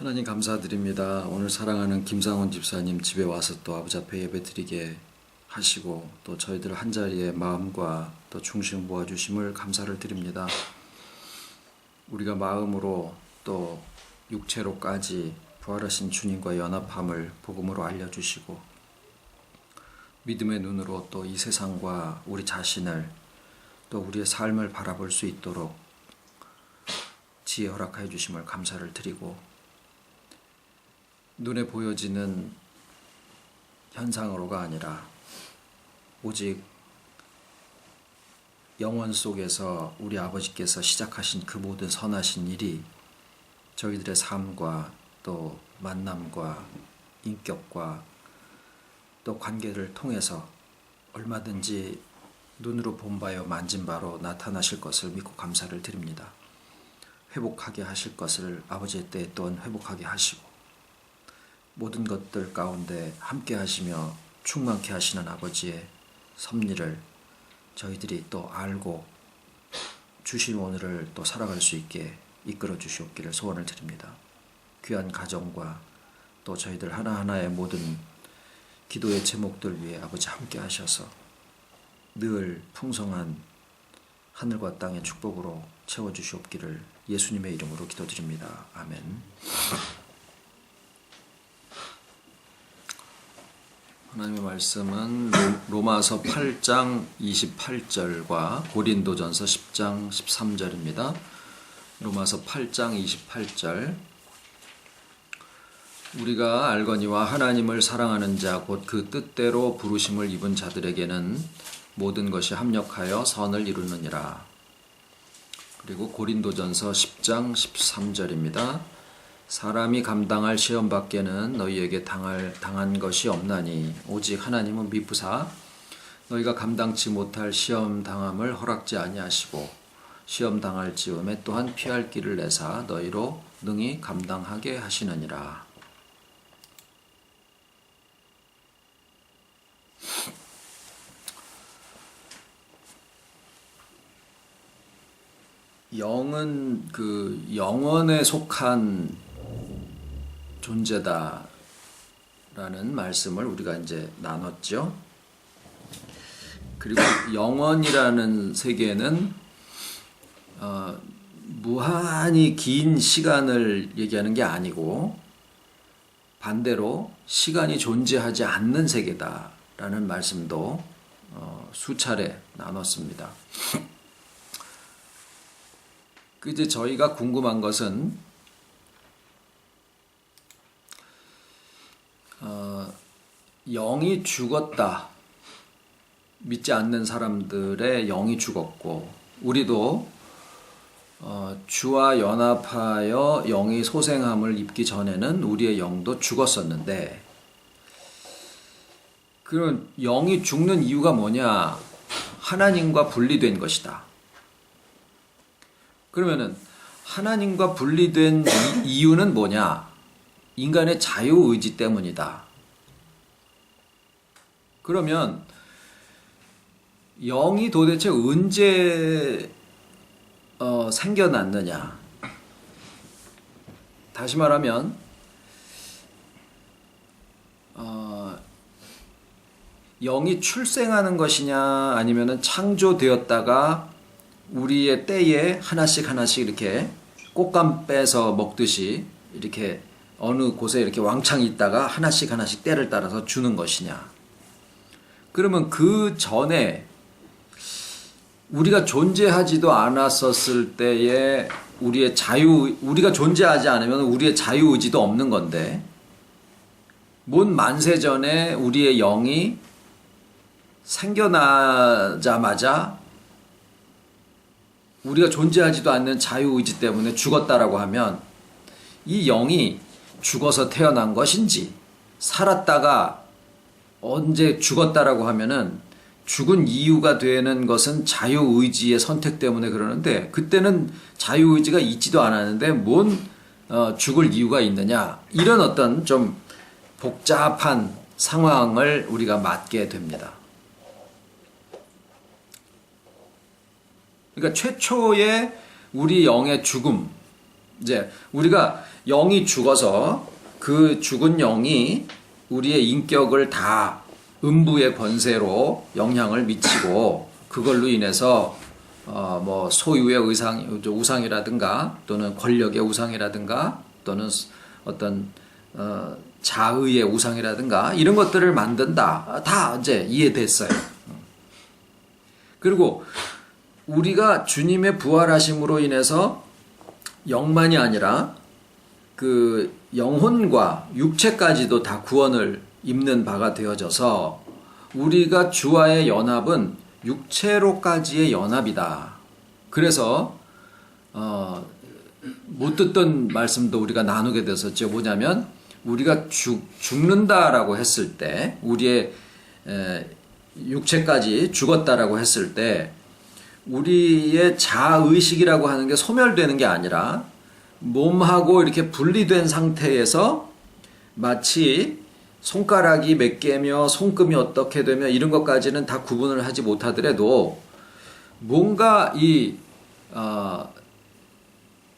하나님 감사드립니다. 오늘 사랑하는 김상훈 집사님 집에 와서 또 아버지 앞에 예배 드리게 하시고 또 저희들 한자리에 마음과 또 중심 모아주심을 감사를 드립니다. 우리가 마음으로 또 육체로까지 부활하신 주님과 연합함을 복음으로 알려주시고 믿음의 눈으로 또 이 세상과 우리 자신을 또 우리의 삶을 바라볼 수 있도록 지혜 허락하여 주심을 감사를 드리고 눈에 보여지는 현상으로가 아니라 오직 영원 속에서 우리 아버지께서 시작하신 그 모든 선하신 일이 저희들의 삶과 또 만남과 인격과 또 관계를 통해서 얼마든지 눈으로 본 바요 만진 바로 나타나실 것을 믿고 감사를 드립니다. 회복하게 하실 것을 아버지의 때에 또한 회복하게 하시고 모든 것들 가운데 함께 하시며 충만케 하시는 아버지의 섭리를 저희들이 또 알고 주신 오늘을 또 살아갈 수 있게 이끌어 주시옵기를 소원을 드립니다. 귀한 가정과 또 저희들 하나하나의 모든 기도의 제목들 위해 아버지 함께 하셔서 늘 풍성한 하늘과 땅의 축복으로 채워주시옵기를 예수님의 이름으로 기도드립니다. 아멘. 하나님의 말씀은 로마서 8장 28절과 고린도전서 10장 13절입니다. 로마서 8장 28절 우리가 알거니와 하나님을 사랑하는 자 곧 그 뜻대로 부르심을 입은 자들에게는 모든 것이 합력하여 선을 이루느니라. 그리고 고린도전서 10장 13절입니다. 사람이 감당할 시험 밖에는 너희에게 당한 것이 없나니 오직 하나님은 미쁘사 너희가 감당치 못할 시험 당함을 허락지 아니하시고 시험 당할 즈음에 또한 피할 길을 내사 너희로 능히 감당하게 하시느니라. 영은 그 영원에 속한 존재다라는 말씀을 우리가 이제 나눴죠. 그리고 영원이라는 세계는 무한히 긴 시간을 얘기하는 게 아니고 반대로 시간이 존재하지 않는 세계다라는 말씀도 수차례 나눴습니다. 이제 저희가 궁금한 것은 영이 죽었다. 믿지 않는 사람들의 영이 죽었고 우리도 주와 연합하여 영이 소생함을 입기 전에는 우리의 영도 죽었었는데 그런 영이 죽는 이유가 뭐냐? 하나님과 분리된 것이다. 그러면은 하나님과 분리된 이유는 뭐냐? 인간의 자유의지 때문이다. 그러면 영이 도대체 언제 생겨났느냐? 다시 말하면 영이 출생하는 것이냐 아니면은 창조되었다가 우리의 때에 하나씩 이렇게 꽃감 빼서 먹듯이 이렇게 어느 곳에 이렇게 왕창 있다가 하나씩 때를 따라서 주는 것이냐. 그러면 그 전에 우리가 존재하지도 않았었을 때에 우리가 존재하지 않으면 우리의 자유의지도 없는 건데 문 만세 전에 우리의 영이 생겨나자마자 우리가 존재하지도 않는 자유의지 때문에 죽었다라고 하면 이 영이 죽어서 태어난 것인지 살았다가 언제 죽었다라고 하면은 죽은 이유가 되는 것은 자유의지의 선택 때문에 그러는데 그때는 자유의지가 있지도 않았는데 뭔 죽을 이유가 있느냐 이런 어떤 좀 복잡한 상황을 우리가 맞게 됩니다. 그러니까 최초의 우리 영의 죽음 이제 우리가 영이 죽어서 그 죽은 영이 우리의 인격을 다 음부의 권세로 영향을 미치고 그걸로 인해서 뭐 소유의 우상이라든가 또는 권력의 우상이라든가 또는 어떤 자의의 우상이라든가 이런 것들을 만든다. 다 이제 이해됐어요. 그리고 우리가 주님의 부활하심으로 인해서 영만이 아니라 그 영혼과 육체까지도 다 구원을 입는 바가 되어져서 우리가 주와의 연합은 육체로까지의 연합이다. 그래서 못 듣던 말씀도 우리가 나누게 됐었죠. 뭐냐면 우리가 죽는다라고 했을 때 우리의 육체까지 죽었다라고 했을 때 우리의 자의식이라고 하는 게 소멸되는 게 아니라 몸하고 이렇게 분리된 상태에서 마치 손가락이 몇 개며 손금이 어떻게 되며 이런 것까지는 다 구분을 하지 못하더라도 뭔가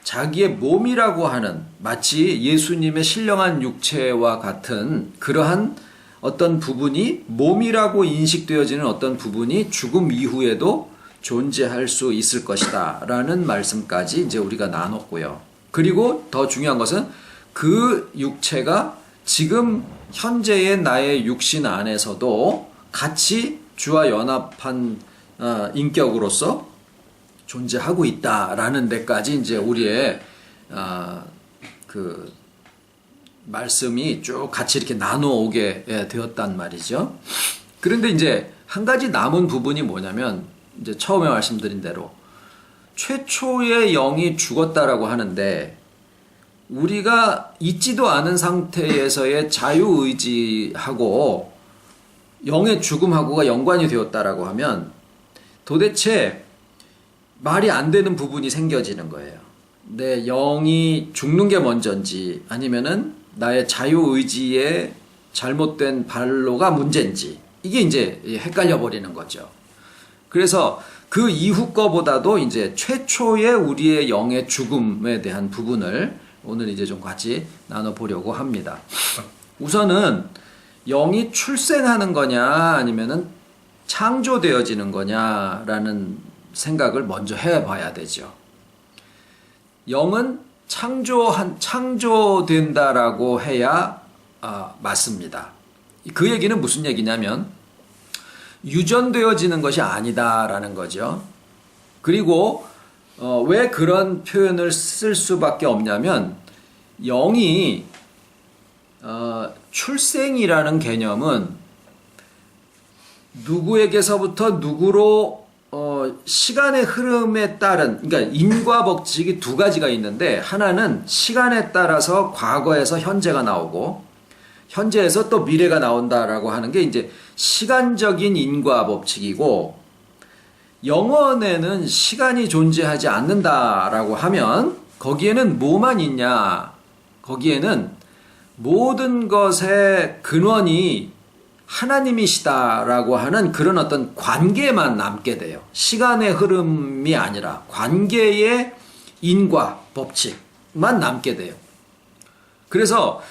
자기의 몸이라고 하는 마치 예수님의 신령한 육체와 같은 그러한 어떤 부분이 몸이라고 인식되어지는 어떤 부분이 죽음 이후에도 존재할 수 있을 것이다 라는 말씀까지 이제 우리가 나눴고요. 그리고 더 중요한 것은 그 육체가 지금 현재의 나의 육신 안에서도 같이 주와 연합한 인격으로서 존재하고 있다라는 데까지 이제 우리의 그 말씀이 쭉 같이 이렇게 나누어오게 되었단 말이죠. 그런데 이제 한 가지 남은 부분이 뭐냐면 이제 처음에 말씀드린 대로 최초의 영이 죽었다라고 하는데 우리가 있지도 않은 상태에서의 자유의지하고 영의 죽음하고가 연관이 되었다라고 하면 도대체 말이 안 되는 부분이 생겨지는 거예요. 내 영이 죽는 게 먼저인지 아니면은 나의 자유의지의 잘못된 발로가 문제인지 이게 이제 헷갈려 버리는 거죠. 그래서 그 이후 거보다도 이제 최초의 우리의 영의 죽음에 대한 부분을 오늘 이제 좀 같이 나눠보려고 합니다. 우선은 영이 출생하는 거냐 아니면은 창조되어지는 거냐라는 생각을 먼저 해봐야 되죠. 영은 창조된다라고 해야 맞습니다. 그 얘기는 무슨 얘기냐면 유전되어지는 것이 아니다라는 거죠. 그리고 왜 그런 표현을 쓸 수밖에 없냐면 영이 출생이라는 개념은 누구에게서부터 누구로 시간의 흐름에 따른 그러니까 인과 법칙이 두 가지가 있는데 하나는 시간에 따라서 과거에서 현재가 나오고 현재에서 또 미래가 나온다라고 하는 게 이제 시간적인 인과 법칙이고 영원에는 시간이 존재하지 않는다라고 하면 거기에는 뭐만 있냐? 거기에는 모든 것의 근원이 하나님이시다라고 하는 그런 어떤 관계만 남게 돼요. 시간의 흐름이 아니라 관계의 인과 법칙만 남게 돼요. 그래서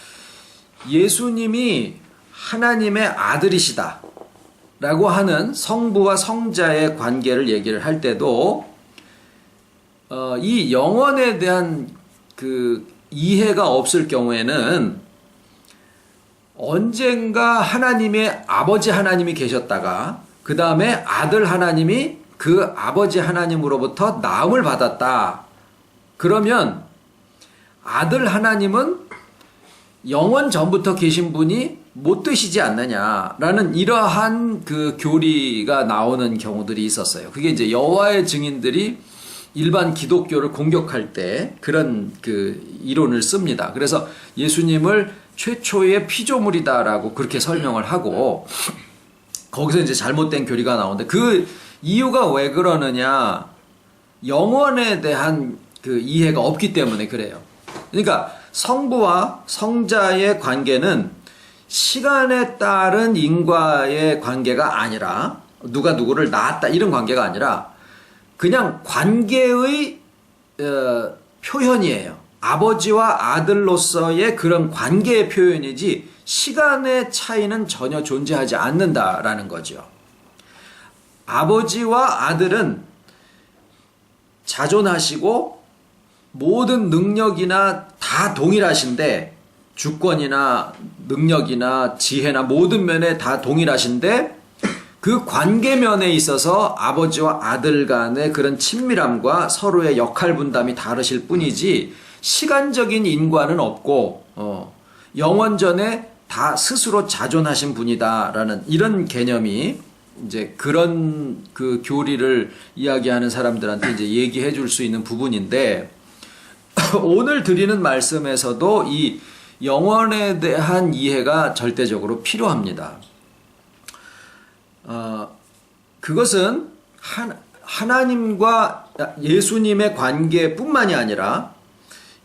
예수님이 하나님의 아들이시다 라고 하는 성부와 성자의 관계를 얘기를 할 때도 이 영원에 대한 그 이해가 없을 경우에는 언젠가 하나님의 아버지 하나님이 계셨다가 그 다음에 아들 하나님이 그 아버지 하나님으로부터 나음을 받았다. 그러면 아들 하나님은 영원 전부터 계신 분이 못 되시지 않느냐라는 이러한 그 교리가 나오는 경우들이 있었어요. 그게 이제 여호와의 증인들이 일반 기독교를 공격할 때 그런 그 이론을 씁니다. 그래서 예수님을 최초의 피조물이다라고 그렇게 설명을 하고 거기서 이제 잘못된 교리가 나오는데 그 이유가 왜 그러느냐? 영원에 대한 그 이해가 없기 때문에 그래요. 그러니까 성부와 성자의 관계는 시간에 따른 인과의 관계가 아니라 누가 누구를 낳았다 이런 관계가 아니라 그냥 관계의 표현이에요. 아버지와 아들로서의 그런 관계의 표현이지 시간의 차이는 전혀 존재하지 않는다라는 거죠. 아버지와 아들은 자존하시고 모든 능력이나 다 동일하신데, 주권이나 능력이나 지혜나 모든 면에 다 동일하신데, 그 관계면에 있어서 아버지와 아들 간의 그런 친밀함과 서로의 역할 분담이 다르실 뿐이지 시간적인 인과는 없고 영원전에 다 스스로 자존하신 분이다라는 이런 개념이 이제 그런 그 교리를 이야기하는 사람들한테 이제 얘기해 줄 수 있는 부분인데, 오늘 드리는 말씀에서도 이 영원에 대한 이해가 절대적으로 필요합니다. 그것은 하나님과 예수님의 관계뿐만이 아니라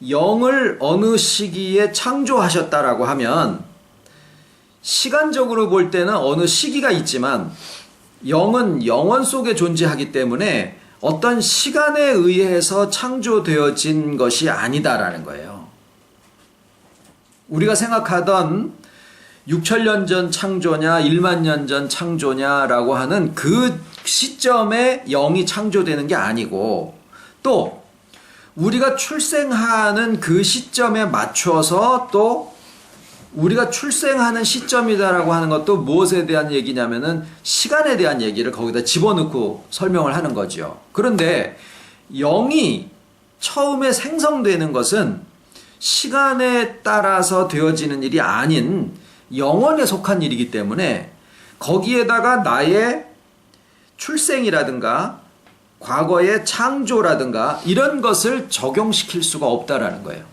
영을 어느 시기에 창조하셨다라고 하면 시간적으로 볼 때는 어느 시기가 있지만 영은 영원 속에 존재하기 때문에 어떤 시간에 의해서 창조되어진 것이 아니다라는 거예요. 우리가 생각하던 6천년 전 창조냐 1만 년 전 창조냐라고 하는 그 시점에 영이 창조되는 게 아니고, 또 우리가 출생하는 그 시점에 맞춰서 또 우리가 출생하는 시점이다라고 하는 것도 무엇에 대한 얘기냐면은 시간에 대한 얘기를 거기다 집어넣고 설명을 하는 거죠. 그런데 영이 처음에 생성되는 것은 시간에 따라서 되어지는 일이 아닌 영원에 속한 일이기 때문에 거기에다가 나의 출생이라든가 과거의 창조라든가 이런 것을 적용시킬 수가 없다라는 거예요.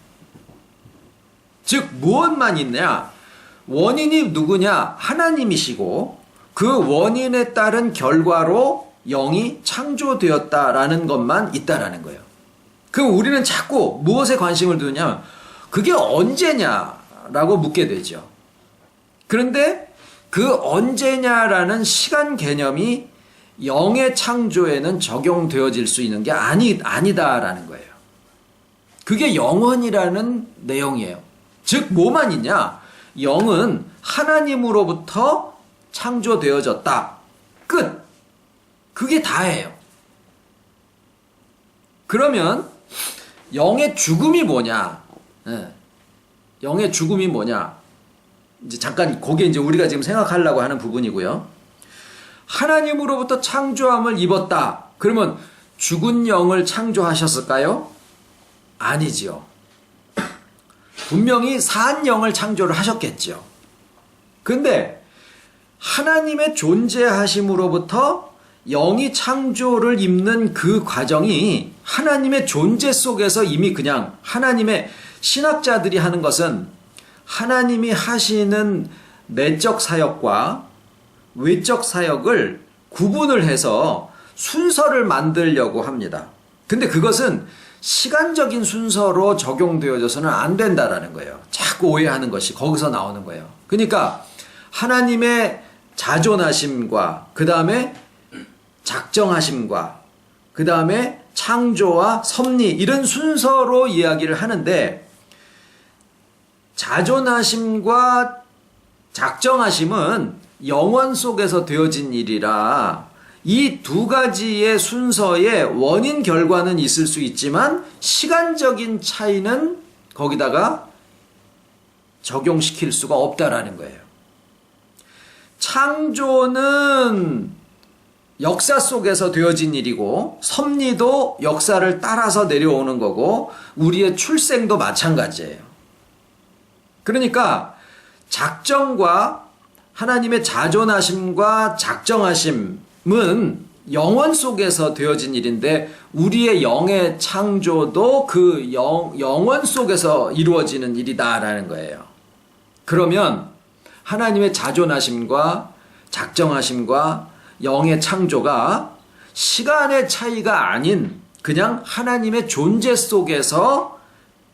즉 무엇만 있냐? 원인이 누구냐? 하나님이시고 그 원인에 따른 결과로 영이 창조되었다라는 것만 있다라는 거예요. 그럼 우리는 자꾸 무엇에 관심을 두느냐? 그게 언제냐라고 묻게 되죠. 그런데 그 언제냐라는 시간 개념이 영의 창조에는 적용되어질 수 있는 게 아니다라는 거예요. 그게 영원이라는 내용이에요. 즉 뭐만 있냐? 영은 하나님으로부터 창조되어졌다. 끝. 그게 다예요. 그러면 영의 죽음이 뭐냐? 영의 죽음이 뭐냐? 이제 잠깐 그게 이제 우리가 지금 생각하려고 하는 부분이고요. 하나님으로부터 창조함을 입었다. 그러면 죽은 영을 창조하셨을까요? 아니지요. 분명히 산 영을 창조를 하셨겠죠. 근데 하나님의 존재하심으로부터 영이 창조를 입는 그 과정이 하나님의 존재 속에서 이미 그냥 하나님의 신학자들이 하는 것은 하나님이 하시는 내적 사역과 외적 사역을 구분을 해서 순서를 만들려고 합니다. 근데 그것은 시간적인 순서로 적용되어져서는 안 된다라는 거예요. 자꾸 오해하는 것이 거기서 나오는 거예요. 그러니까 하나님의 자존하심과 그 다음에 작정하심과 그 다음에 창조와 섭리 이런 순서로 이야기를 하는데, 자존하심과 작정하심은 영원 속에서 되어진 일이라 이 두 가지의 순서의 원인 결과는 있을 수 있지만 시간적인 차이는 거기다가 적용시킬 수가 없다라는 거예요. 창조는 역사 속에서 되어진 일이고 섭리도 역사를 따라서 내려오는 거고 우리의 출생도 마찬가지예요. 그러니까 작정과 하나님의 자존하심과 작정하심은 영원 속에서 되어진 일인데 우리의 영의 창조도 그 영원 속에서 이루어지는 일이다라는 거예요. 그러면 하나님의 자존하심과 작정하심과 영의 창조가 시간의 차이가 아닌 그냥 하나님의 존재 속에서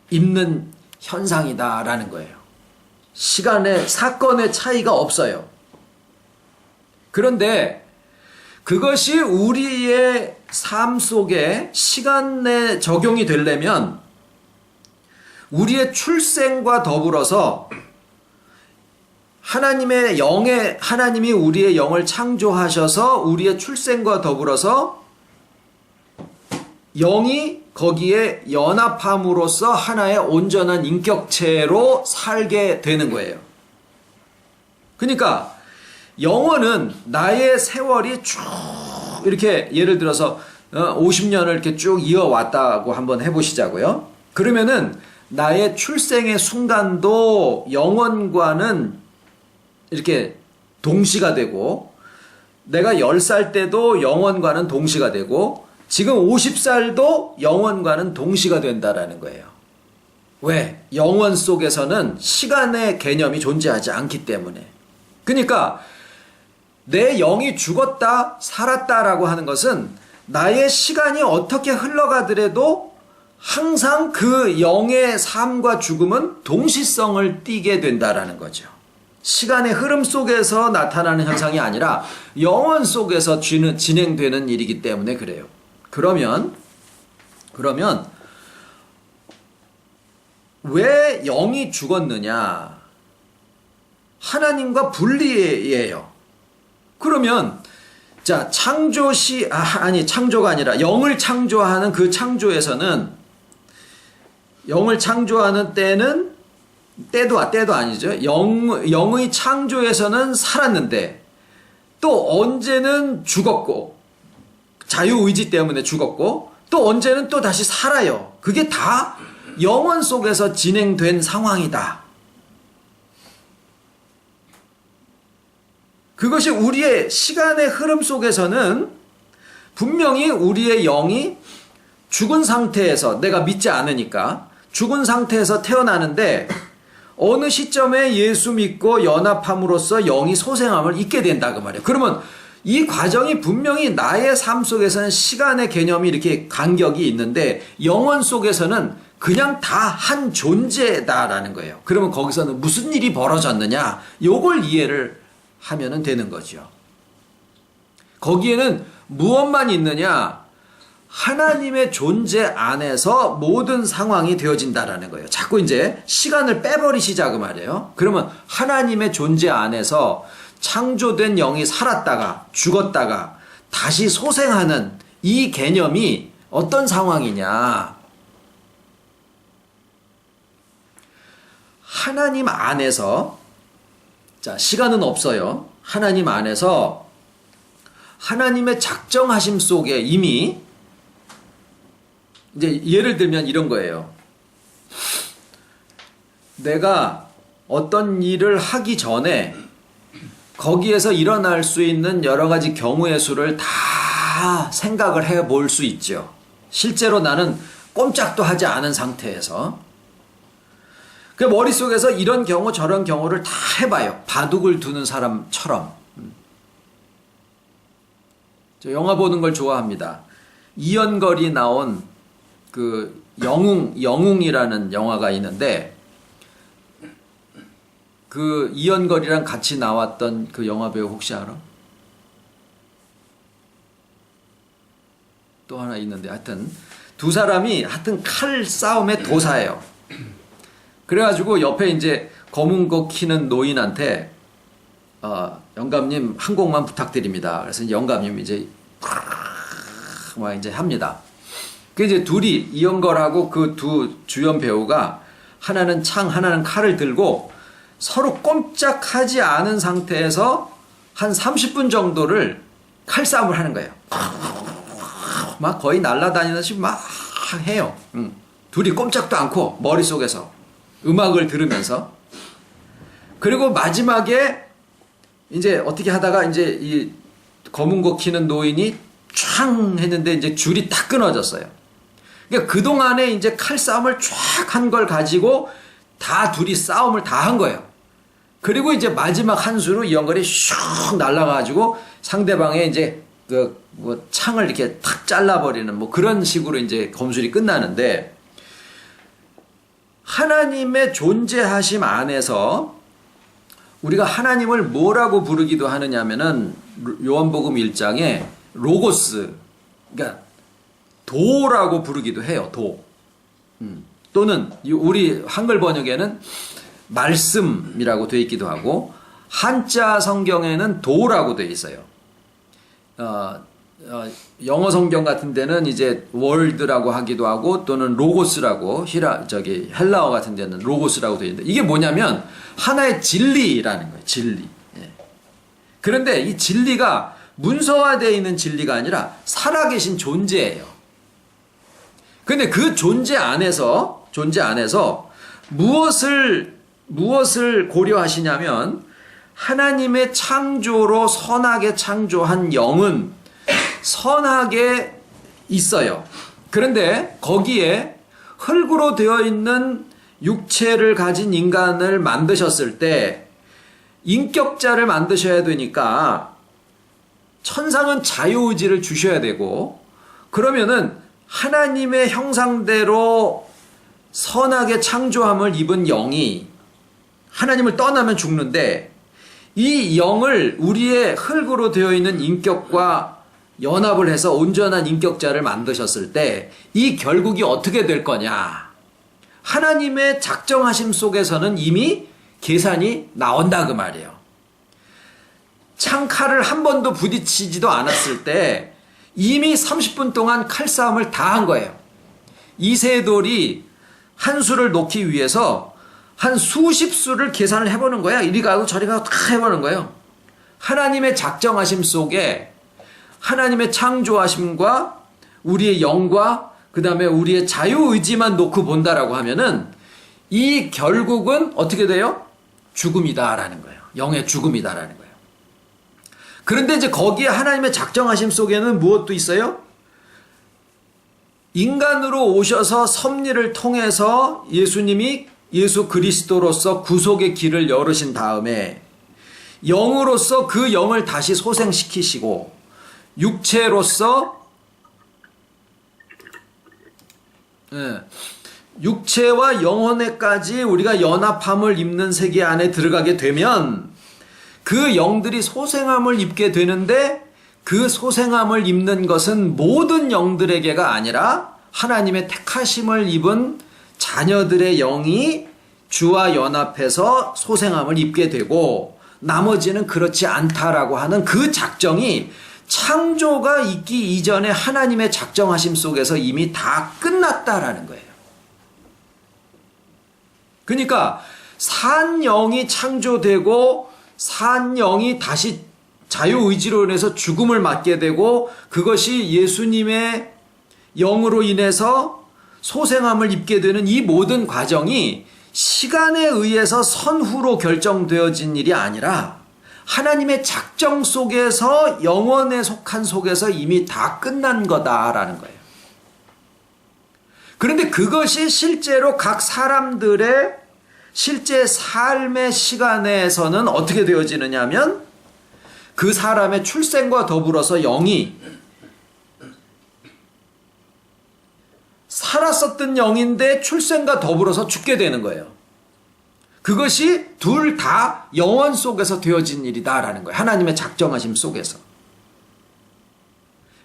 있는 현상이다라는 거예요. 시간의 사건의 차이가 없어요. 그런데 그것이 우리의 삶 속에 시간에 적용이 되려면 우리의 출생과 더불어서 하나님이 우리의 영을 창조하셔서 우리의 출생과 더불어서 영이 거기에 연합함으로써 하나의 온전한 인격체로 살게 되는 거예요. 그러니까 영혼은 나의 세월이 쭉 이렇게 예를 들어서 50년을 이렇게 쭉 이어왔다고 한번 해보시자고요. 그러면은 나의 출생의 순간도 영혼과는 이렇게 동시가 되고, 내가 10살 때도 영혼과는 동시가 되고, 지금 50살도 영혼과는 동시가 된다라는 거예요. 왜? 영혼 속에서는 시간의 개념이 존재하지 않기 때문에. 그러니까 내 영이 죽었다 살았다라고 하는 것은 나의 시간이 어떻게 흘러가더라도 항상 그 영의 삶과 죽음은 동시성을 띠게 된다라는 거죠. 시간의 흐름 속에서 나타나는 현상이 아니라 영혼 속에서 진행되는 일이기 때문에 그래요. 그러면 왜 영이 죽었느냐? 하나님과 분리예요. 그러면 자, 창조가 아니라 영을 창조하는 그 창조에서는, 영을 창조하는 때도 아니죠. 영의 창조에서는 살았는데 또 언제는 죽었고, 자유의지 때문에 죽었고, 또 언제는 또 다시 살아요. 그게 다 영혼 속에서 진행된 상황이다. 그것이 우리의 시간의 흐름 속에서는 분명히 우리의 영이 죽은 상태에서, 내가 믿지 않으니까 죽은 상태에서 태어나는데 어느 시점에 예수 믿고 연합함으로써 영이 소생함을 잊게 된다 그 말이에요. 그러면 이 과정이 분명히 나의 삶 속에서는 시간의 개념이 이렇게 간격이 있는데 영혼 속에서는 그냥 다 한 존재다라는 거예요. 그러면 거기서는 무슨 일이 벌어졌느냐? 요걸 이해를 하면은 되는 거죠. 거기에는 무엇만 있느냐? 하나님의 존재 안에서 모든 상황이 되어진다라는 거예요. 자꾸 이제 시간을 빼버리시자 그 말이에요. 그러면 하나님의 존재 안에서 창조된 영이 살았다가 죽었다가 다시 소생하는 이 개념이 어떤 상황이냐? 하나님 안에서, 자, 시간은 없어요. 하나님 안에서 하나님의 작정하심 속에 이미, 이제 예를 들면 이런 거예요. 내가 어떤 일을 하기 전에 거기에서 일어날 수 있는 여러 가지 경우의 수를 다 생각을 해 볼 수 있죠. 실제로 나는 꼼짝도 하지 않은 상태에서. 그 머릿속에서 이런 경우 저런 경우를 다 해봐요. 바둑을 두는 사람처럼. 저 영화 보는 걸 좋아합니다. 이연걸이 나온 그 영웅이라는 영화가 있는데, 그 이연걸이랑 같이 나왔던 그 영화배우 혹시 알아? 또 하나 있는데, 하여튼 두 사람이 칼 싸움의 도사예요. 그래가지고 옆에 이제 검은 거 키는 노인한테 영감님 한 곡만 부탁드립니다. 그래서 영감님 이제 막 이제 합니다. 그 이제 둘이 이연걸하고 그 두 주연 배우가 하나는 창, 하나는 칼을 들고 서로 꼼짝하지 않은 상태에서 한 30분 정도를 칼싸움을 하는 거예요. 막 거의 날아다니듯이 막 해요. 둘이 꼼짝도 않고 머릿속에서 음악을 들으면서. 그리고 마지막에 이제 어떻게 하다가 이제 이 검은 거 키는 노인이 촥 했는데 이제 줄이 딱 끊어졌어요. 그러니까 그동안에 이제 칼싸움을 쫙 한 걸 가지고 다 둘이 싸움을 다 한 거예요. 그리고 이제 마지막 한 수로 이연걸이 슉 날아가지고 상대방의 이제 뭐 창을 이렇게 탁 잘라버리는 뭐 그런 식으로 이제 검술이 끝나는데, 하나님의 존재하심 안에서 우리가 하나님을 뭐라고 부르기도 하느냐면은 요한복음 1장에 로고스, 그러니까 도라고 부르기도 해요. 또는 우리 한글 번역에는 말씀이라고 되어 있기도 하고 한자 성경에는 도라고 되어 있어요. 영어 성경 같은 데는 이제 월드라고 하기도 하고 또는 로고스라고 헬라어 같은 데는 로고스라고 되어 있는데 이게 뭐냐면 하나의 진리라는 거예요. 진리. 예. 그런데 이 진리가 문서화되어 있는 진리가 아니라 살아계신 존재예요. 근데 그 존재 안에서 무엇을 고려하시냐면 하나님의 창조로 선하게 창조한 영은 선하게 있어요. 그런데 거기에 흙으로 되어 있는 육체를 가진 인간을 만드셨을 때 인격자를 만드셔야 되니까 천상은 자유의지를 주셔야 되고 그러면은 하나님의 형상대로 선하게 창조함을 입은 영이 하나님을 떠나면 죽는데 이 영을 우리의 흙으로 되어 있는 인격과 연합을 해서 온전한 인격자를 만드셨을 때 이 결국이 어떻게 될 거냐? 하나님의 작정하심 속에서는 이미 계산이 나온다 그 말이에요. 창칼을 한 번도 부딪히지도 않았을 때 이미 30분 동안 칼싸움을 다 한 거예요. 이세돌이 한 수를 놓기 위해서 한 수십 수를 계산을 해보는 거야. 이리 가고 저리 가고 다 해보는 거예요. 하나님의 작정하심 속에 하나님의 창조하심과 우리의 영과 그 다음에 우리의 자유의지만 놓고 본다라고 하면은 이 결국은 어떻게 돼요? 죽음이다라는 거예요. 영의 죽음이다라는 거예요. 그런데 이제 거기에 하나님의 작정하심 속에는 무엇도 있어요? 인간으로 오셔서 섭리를 통해서 예수님이 예수 그리스도로서 구속의 길을 열으신 다음에 영으로서 그 영을 다시 소생시키시고 육체로서 육체와 영혼에까지 우리가 연합함을 입는 세계 안에 들어가게 되면 그 영들이 소생함을 입게 되는데 그 소생함을 입는 것은 모든 영들에게가 아니라 하나님의 택하심을 입은 자녀들의 영이 주와 연합해서 소생함을 입게 되고 나머지는 그렇지 않다라고 하는 그 작정이 창조가 있기 이전에 하나님의 작정하심 속에서 이미 다 끝났다라는 거예요. 그러니까 산 영이 창조되고 산 영이 다시 자유의지로 인해서 죽음을 맞게 되고 그것이 예수님의 영으로 인해서 소생함을 입게 되는 이 모든 과정이 시간에 의해서 선후로 결정되어진 일이 아니라 하나님의 작정 속에서 영원에 속한 속에서 이미 다 끝난 거다라는 거예요. 그런데 그것이 실제로 각 사람들의 실제 삶의 시간에서는 어떻게 되어지느냐 하면 그 사람의 출생과 더불어서 영이 살았었던 영인데 출생과 더불어서 죽게 되는 거예요. 그것이 둘 다 영원 속에서 되어진 일이다라는 거예요. 하나님의 작정하심 속에서.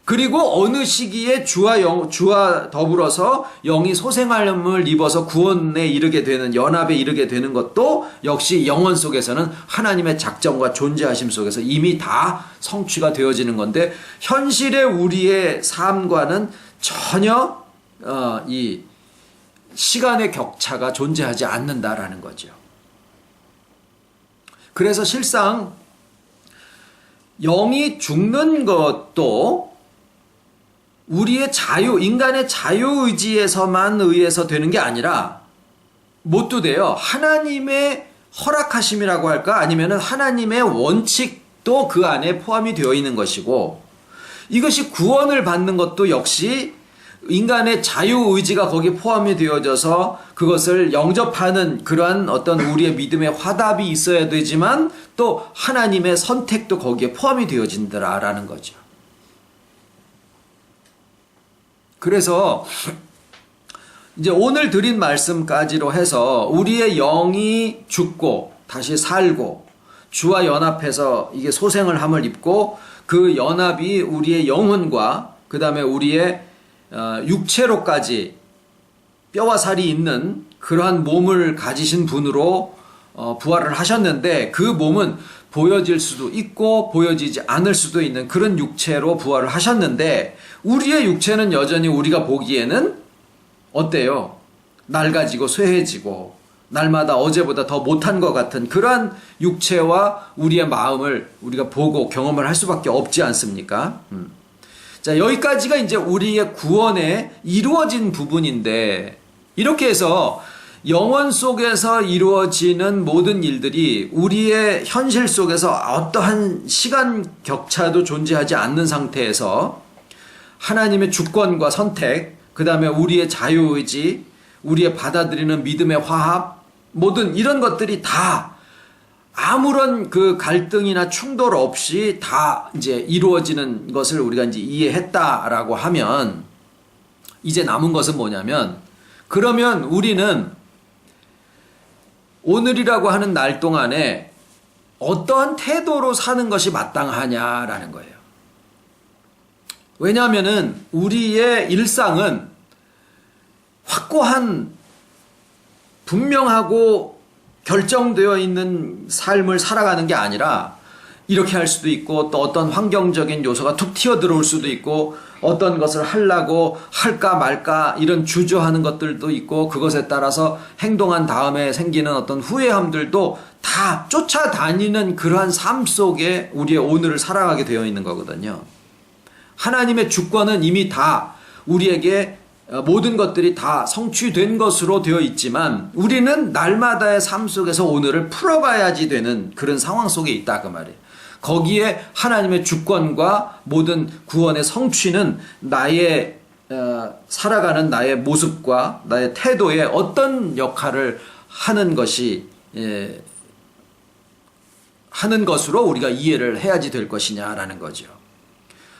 그리고 어느 시기에 주와 더불어서 영이 소생함을 입어서 구원에 이르게 되는 연합에 이르게 되는 것도 역시 영원 속에서는 하나님의 작정과 존재하심 속에서 이미 다 성취가 되어지는 건데 현실의 우리의 삶과는 전혀 이 시간의 격차가 존재하지 않는다라는 거죠. 그래서 실상 영이 죽는 것도 우리의 인간의 자유의지에서만 의해서 되는 게 아니라 뭣도 돼요. 하나님의 허락하심이라고 할까? 아니면 하나님의 원칙도 그 안에 포함이 되어 있는 것이고 이것이 구원을 받는 것도 역시 인간의 자유의지가 거기에 포함이 되어져서 그것을 영접하는 그러한 어떤 우리의 믿음의 화답이 있어야 되지만 또 하나님의 선택도 거기에 포함이 되어진다라는 거죠. 그래서 이제 오늘 드린 말씀까지로 해서 우리의 영이 죽고 다시 살고 주와 연합해서 이게 소생을 함을 입고 그 연합이 우리의 영혼과 그 다음에 우리의 육체로까지 뼈와 살이 있는 그러한 몸을 가지신 분으로 부활을 하셨는데 그 몸은 보여질 수도 있고 보여지지 않을 수도 있는 그런 육체로 부활을 하셨는데 우리의 육체는 여전히 우리가 보기에는 어때요? 낡아지고 쇠해지고 날마다 어제보다 더 못한 것 같은 그러한 육체와 우리의 마음을 우리가 보고 경험을 할 수밖에 없지 않습니까? 자, 여기까지가 이제 우리의 구원에 이루어진 부분인데 이렇게 해서 영원 속에서 이루어지는 모든 일들이 우리의 현실 속에서 어떠한 시간 격차도 존재하지 않는 상태에서 하나님의 주권과 선택, 그 다음에 우리의 자유의지, 우리의 받아들이는 믿음의 화합, 모든 이런 것들이 다 아무런 그 갈등이나 충돌 없이 다 이제 이루어지는 것을 우리가 이제 이해했다라고 하면 이제 남은 것은 뭐냐면 그러면 우리는 오늘이라고 하는 날 동안에 어떠한 태도로 사는 것이 마땅하냐라는 거예요. 왜냐하면은 우리의 일상은 확고한 분명하고 결정되어 있는 삶을 살아가는 게 아니라 이렇게 할 수도 있고 또 어떤 환경적인 요소가 툭 튀어들어올 수도 있고 어떤 것을 하려고 할까 말까 이런 주저하는 것들도 있고 그것에 따라서 행동한 다음에 생기는 어떤 후회함들도 다 쫓아다니는 그러한 삶 속에 우리의 오늘을 살아가게 되어 있는 거거든요. 하나님의 주권은 이미 다 우리에게 모든 것들이 다 성취된 것으로 되어 있지만 우리는 날마다의 삶 속에서 오늘을 풀어가야지 되는 그런 상황 속에 있다 그 말이에요. 거기에 하나님의 주권과 모든 구원의 성취는 나의 살아가는 나의 모습과 나의 태도에 어떤 역할을 하는 것이 하는 것으로 우리가 이해를 해야지 될 것이냐라는 거죠.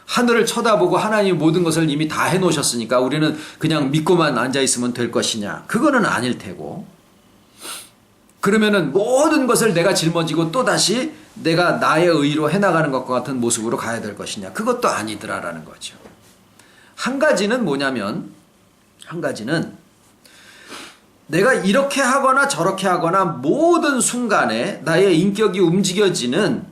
하늘을 쳐다보고 하나님이 모든 것을 이미 다 해놓으셨으니까 우리는 그냥 믿고만 앉아있으면 될 것이냐? 그거는 아닐 테고. 그러면은 모든 것을 내가 짊어지고 또다시 내가 나의 의로 해나가는 것과 같은 모습으로 가야 될 것이냐? 그것도 아니더라라는 거죠. 한 가지는 뭐냐면, 한 가지는 내가 이렇게 하거나 저렇게 하거나 모든 순간에 나의 인격이 움직여지는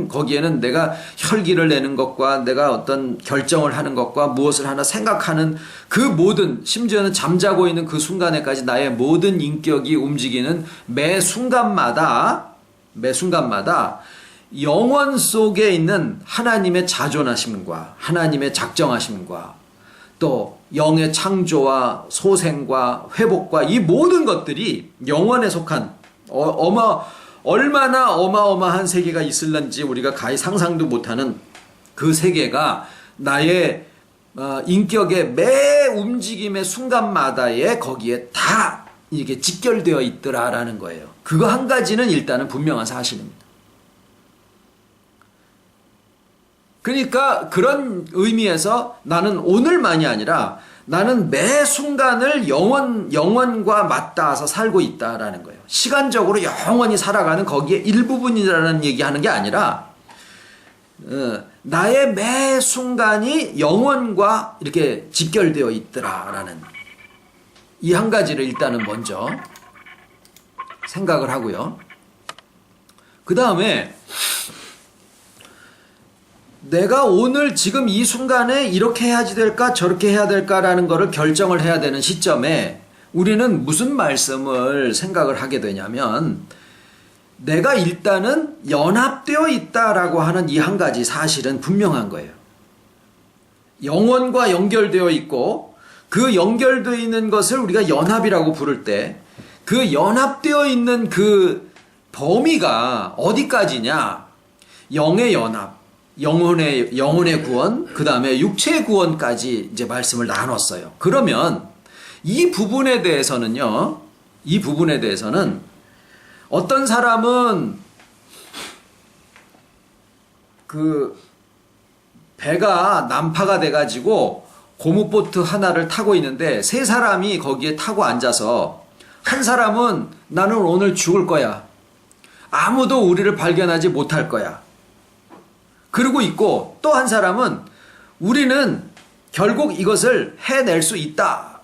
거기에는 내가 혈기를 내는 것과 내가 어떤 결정을 하는 것과 무엇을 하나 생각하는 그 모든 심지어는 잠자고 있는 그 순간에까지 나의 모든 인격이 움직이는 매 순간마다 영원 속에 있는 하나님의 자존하심과 하나님의 작정하심과 또 영의 창조와 소생과 회복과 이 모든 것들이 영원에 속한 얼마나 어마어마한 세계가 있을런지 우리가 가히 상상도 못하는 그 세계가 나의 인격의 매 움직임의 순간마다에 거기에 다 이렇게 직결되어 있더라라는 거예요. 그거 한 가지는 일단은 분명한 사실입니다. 그러니까 그런 의미에서 나는 오늘만이 아니라 나는 매 순간을 영원과 맞닿아서 살고 있다라는 거예요. 시간적으로 영원히 살아가는 거기에 일부분이라는 얘기하는 게 아니라 나의 매 순간이 영원과 이렇게 직결되어 있더라라는 이 한 가지를 일단은 먼저 생각을 하고요. 그 다음에 내가 오늘 지금 이 순간에 이렇게 해야지 될까 저렇게 해야 될까라는 거를 결정을 해야 되는 시점에 우리는 무슨 말씀을 생각을 하게 되냐면 내가 일단은 연합되어 있다라고 하는 이 한 가지 사실은 분명한 거예요. 영원과 연결되어 있고 그 연결되어 있는 것을 우리가 연합이라고 부를 때 그 연합되어 있는 그 범위가 어디까지냐? 영의 연합, 영혼의 구원, 그 다음에 육체의 구원까지 이제 말씀을 나눴어요. 그러면 이 부분에 대해서는 어떤 사람은 그 배가 난파가 돼가지고 고무보트 하나를 타고 있는데 세 사람이 거기에 타고 앉아서 한 사람은 나는 오늘 죽을 거야. 아무도 우리를 발견하지 못할 거야. 그러고 있고 또 한 사람은 우리는 결국 이것을 해낼 수 있다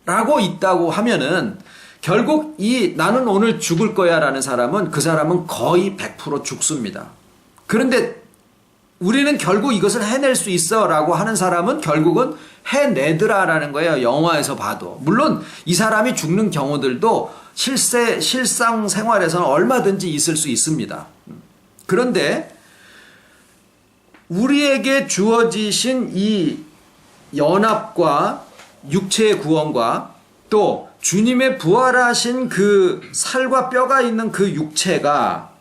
라고 있다고 하면은 결국 이 나는 오늘 죽을 거야 라는 사람은 그 사람은 거의 100% 죽습니다. 그런데 우리는 결국 이것을 해낼 수 있어 라고 하는 사람은 결국은 해내더라라는 거예요. 영화에서 봐도. 물론 이 사람이 죽는 경우들도 실상 생활에서는 얼마든지 있을 수 있습니다. 그런데 우리에게 주어지신 이 연합과 육체의 구원과 또 주님의 부활하신 그 살과 뼈가 있는 그 육체가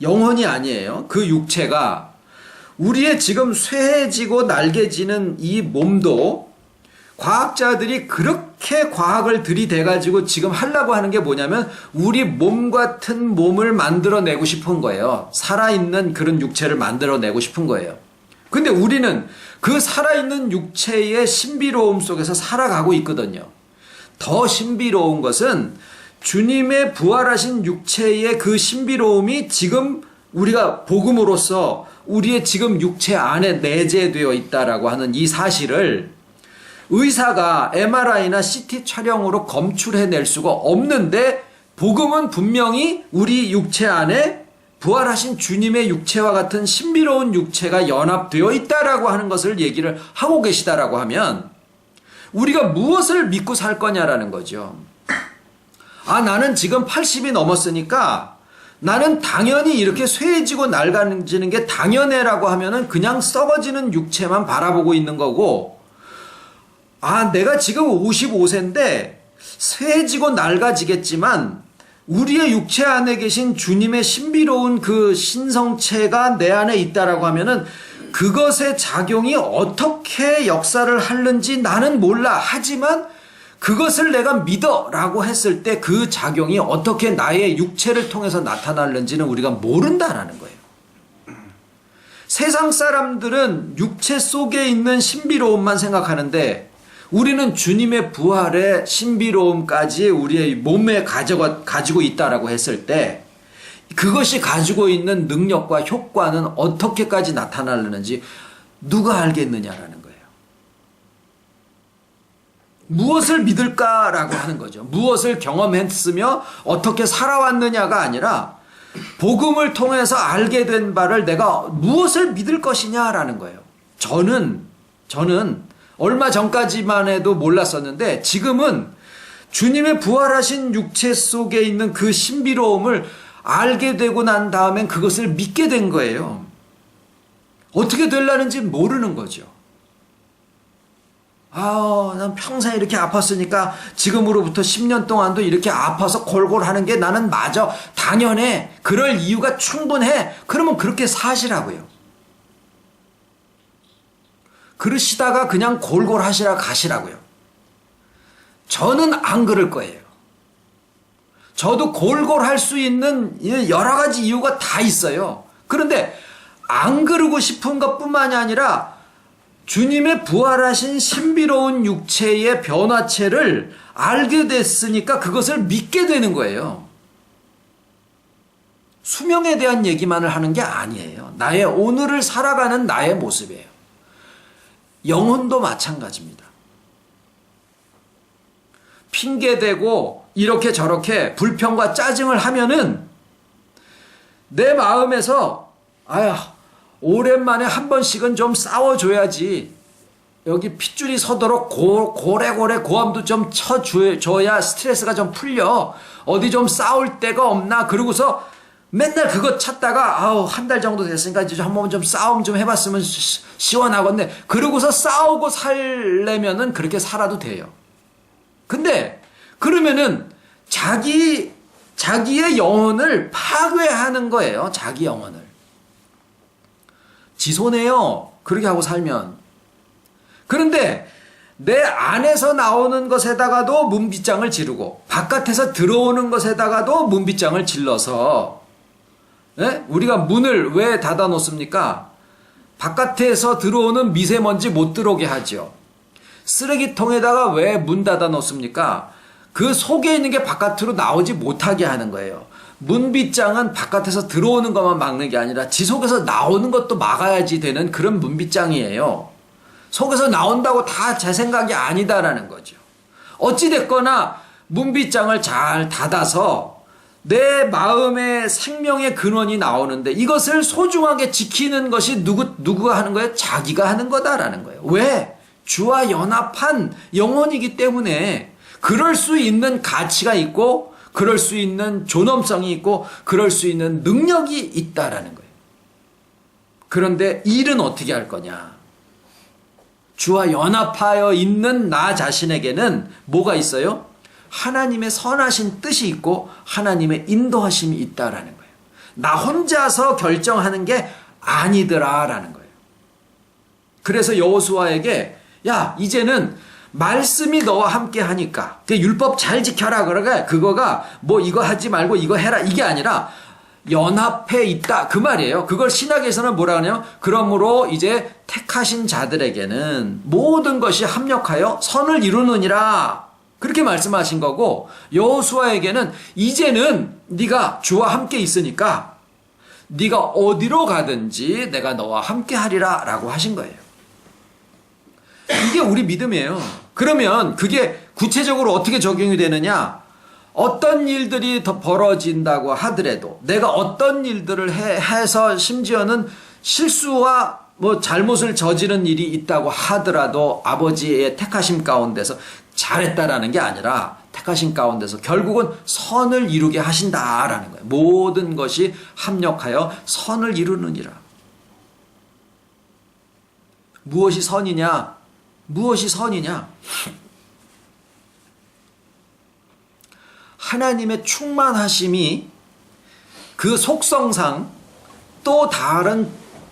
영혼이 아니에요. 그 육체가 우리의 지금 쇠해지고 날개지는 이 몸도 과학자들이 그렇게 과학을 들이대가지고 지금 하려고 하는 게 뭐냐면 우리 몸 같은 몸을 만들어내고 싶은 거예요. 살아있는 그런 육체를 만들어내고 싶은 거예요. 근데 우리는 그 살아있는 육체의 신비로움 속에서 살아가고 있거든요. 더 신비로운 것은 주님의 부활하신 육체의 그 신비로움이 지금 우리가 복음으로써 우리의 지금 육체 안에 내재되어 있다라고 하는 이 사실을 의사가 MRI나 CT 촬영으로 검출해낼 수가 없는데 복음은 분명히 우리 육체 안에 부활하신 주님의 육체와 같은 신비로운 육체가 연합되어 있다라고 하는 것을 얘기를 하고 계시다라고 하면 우리가 무엇을 믿고 살 거냐라는 거죠. 아, 나는 지금 80이 넘었으니까 나는 당연히 이렇게 쇠해지고 낡아지는 게 당연해라고 하면은 그냥 썩어지는 육체만 바라보고 있는 거고, 아, 내가 지금 55세인데 쇠해지고 낡아지겠지만 우리의 육체 안에 계신 주님의 신비로운 그 신성체가 내 안에 있다라고 하면은 그것의 작용이 어떻게 역사를 하는지 나는 몰라. 하지만 그것을 내가 믿어 라고 했을 때 그 작용이 어떻게 나의 육체를 통해서 나타나는지는 우리가 모른다라는 거예요. 세상 사람들은 육체 속에 있는 신비로움만 생각하는데 우리는 주님의 부활의 신비로움까지 우리의 몸에 가지고 있다라고 했을 때 그것이 가지고 있는 능력과 효과는 어떻게까지 나타나려는지 누가 알겠느냐라는 거예요. 무엇을 믿을까라고 하는 거죠. 무엇을 경험했으며 어떻게 살아왔느냐가 아니라 복음을 통해서 알게 된 바를 내가 무엇을 믿을 것이냐라는 거예요. 저는 얼마 전까지만 해도 몰랐었는데 지금은 주님의 부활하신 육체 속에 있는 그 신비로움을 알게 되고 난 다음엔 그것을 믿게 된 거예요. 어떻게 되려는지 모르는 거죠. 아, 난 평생 이렇게 아팠으니까 지금으로부터 10년 동안도 이렇게 아파서 골골하는 게 나는 맞아. 당연해. 그럴 이유가 충분해. 그러면 그렇게 사시라고요. 그러시다가 그냥 골골하시라 가시라고요. 저는 안 그럴 거예요. 저도 골골할 수 있는 여러 가지 이유가 다 있어요. 그런데 안 그러고 싶은 것뿐만이 아니라 주님의 부활하신 신비로운 육체의 변화체를 알게 됐으니까 그것을 믿게 되는 거예요. 수명에 대한 얘기만을 하는 게 아니에요. 나의 오늘을 살아가는 나의 모습이에요. 영혼도 마찬가지입니다. 핑계대고 이렇게 저렇게 불평과 짜증을 하면은 내 마음에서 아야, 오랜만에 한 번씩은 좀 싸워줘야지. 여기 핏줄이 서도록 고래고래 고함도 좀 쳐줘야 스트레스가 좀 풀려. 어디 좀 싸울 데가 없나. 그러고서 맨날 그거 찾다가 아우, 한 달 정도 됐으니까 이제 한 번 좀 싸움 좀 해봤으면 시원하겠네. 그러고서 싸우고 살려면은 그렇게 살아도 돼요. 근데 그러면은 자기의 영혼을 파괴하는 거예요. 자기 영혼을. 지손해요. 그렇게 하고 살면. 그런데 내 안에서 나오는 것에다가도 문빗장을 지르고 바깥에서 들어오는 것에다가도 문빗장을 질러서, 예? 우리가 문을 왜 닫아 놓습니까? 바깥에서 들어오는 미세먼지 못 들어오게 하죠. 쓰레기통에다가 왜 문 닫아 놓습니까? 그 속에 있는 게 바깥으로 나오지 못하게 하는 거예요. 문빗장은 바깥에서 들어오는 것만 막는 게 아니라 지 속에서 나오는 것도 막아야지 되는 그런 문빗장이에요. 속에서 나온다고 다 제 생각이 아니다라는 거죠. 어찌됐거나 문빗장을 잘 닫아서 내 마음의 생명의 근원이 나오는데 이것을 소중하게 지키는 것이 누구가 하는 거예요? 자기가 하는 거다라는 거예요. 왜? 주와 연합한 영혼이기 때문에 그럴 수 있는 가치가 있고 그럴 수 있는 존엄성이 있고 그럴 수 있는 능력이 있다라는 거예요. 그런데 일은 어떻게 할 거냐? 주와 연합하여 있는 나 자신에게는 뭐가 있어요? 하나님의 선하신 뜻이 있고 하나님의 인도하심이 있다라는 거예요. 나 혼자서 결정하는 게 아니더라라는 거예요. 그래서 여호수아에게 야 이제는 말씀이 너와 함께 하니까 율법 잘 지켜라 그러게 그거가 뭐 이거 하지 말고 이거 해라 이게 아니라 연합해 있다 그 말이에요. 그걸 신학에서는 뭐라 하냐면 그러므로 이제 택하신 자들에게는 모든 것이 합력하여 선을 이루느니라 그렇게 말씀하신 거고 여호수아에게는 이제는 네가 주와 함께 있으니까 네가 어디로 가든지 내가 너와 함께 하리라 라고 하신 거예요. 이게 우리 믿음이에요. 그러면 그게 구체적으로 어떻게 적용이 되느냐? 어떤 일들이 더 벌어진다고 하더라도 내가 어떤 일들을 해서 심지어는 실수와 뭐 잘못을 저지른 일이 있다고 하더라도 아버지의 택하심 가운데서 잘했다라는 게 아니라 택하심 가운데서 결국은 선을 이루게 하신다라는 거예요. 모든 것이 합력하여 선을 이루느니라. 무엇이 선이냐? 무엇이 선이냐? 하나님의 충만하심이 그 속성상 또 다른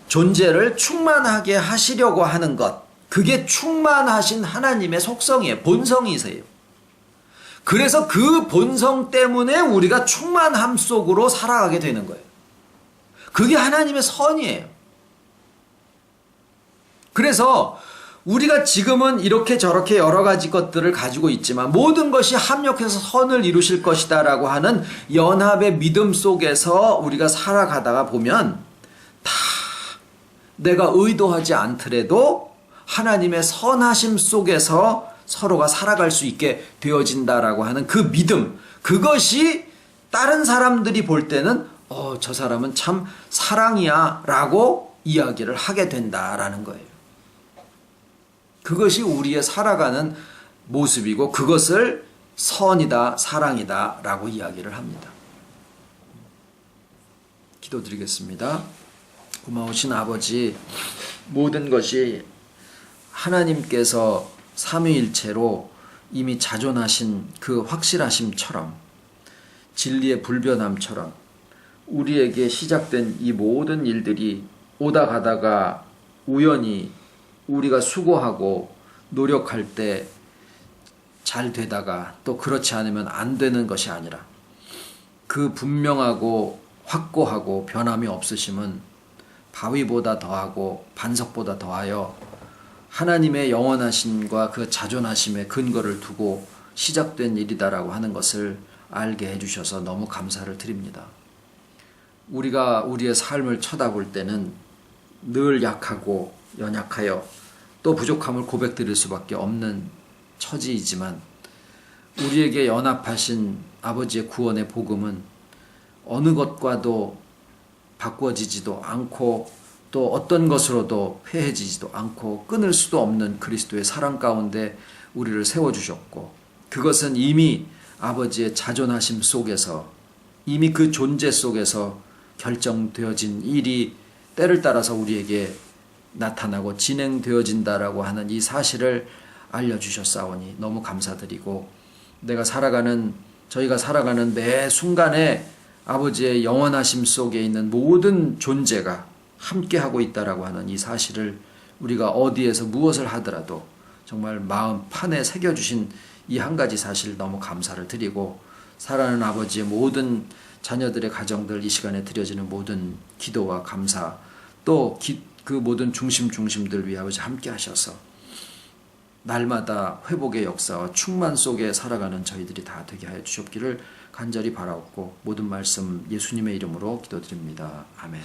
존재를 충만하게 하시려고 하는 것. 그게 충만하신 하나님의 속성이에요. 본성이세요. 그래서 그 본성 때문에 우리가 충만함 속으로 살아가게 되는 거예요. 그게 하나님의 선이에요. 그래서 우리가 지금은 이렇게 저렇게 여러 가지 것들을 가지고 있지만 모든 것이 합력해서 선을 이루실 것이다 라고 하는 연합의 믿음 속에서 우리가 살아가다가 보면 다 내가 의도하지 않더라도 하나님의 선하심 속에서 서로가 살아갈 수 있게 되어진다라고 하는 그 믿음, 그것이 다른 사람들이 볼 때는 저 사람은 참 사랑이야 라고 이야기를 하게 된다라는 거예요. 그것이 우리의 살아가는 모습이고 그것을 선이다, 사랑이다 라고 이야기를 합니다. 기도드리겠습니다. 고마우신 아버지, 모든 것이 하나님께서 삼위일체로 이미 자존하신 그 확실하심처럼 진리의 불변함처럼 우리에게 시작된 이 모든 일들이 오다 가다가 우연히 우리가 수고하고 노력할 때 잘 되다가 또 그렇지 않으면 안 되는 것이 아니라 그 분명하고 확고하고 변함이 없으심은 바위보다 더하고 반석보다 더하여 하나님의 영원하심과 그 자존하심의 근거를 두고 시작된 일이다라고 하는 것을 알게 해주셔서 너무 감사를 드립니다. 우리가 우리의 삶을 쳐다볼 때는 늘 약하고 연약하여 또 부족함을 고백드릴 수밖에 없는 처지이지만 우리에게 연합하신 아버지의 구원의 복음은 어느 것과도 바꾸어지지도 않고 또 어떤 것으로도 회해지지도 않고 끊을 수도 없는 그리스도의 사랑 가운데 우리를 세워주셨고 그것은 이미 아버지의 자존하심 속에서 이미 그 존재 속에서 결정되어진 일이 때를 따라서 우리에게 나타나고 진행되어진다라고 하는 이 사실을 알려주셨사오니 너무 감사드리고 저희가 살아가는 매 순간에 아버지의 영원하심 속에 있는 모든 존재가 함께하고 있다라고 하는 이 사실을 우리가 어디에서 무엇을 하더라도 정말 마음 판에 새겨주신 이 한 가지 사실 너무 감사를 드리고 사랑하는 아버지의 모든 자녀들의 가정들 이 시간에 드려지는 모든 기도와 감사 또 그 모든 중심들 위해 아버지 함께 하셔서 날마다 회복의 역사와 충만 속에 살아가는 저희들이 다 되게 하여 주셨기를 간절히 바라옵고 모든 말씀 예수님의 이름으로 기도드립니다. 아멘.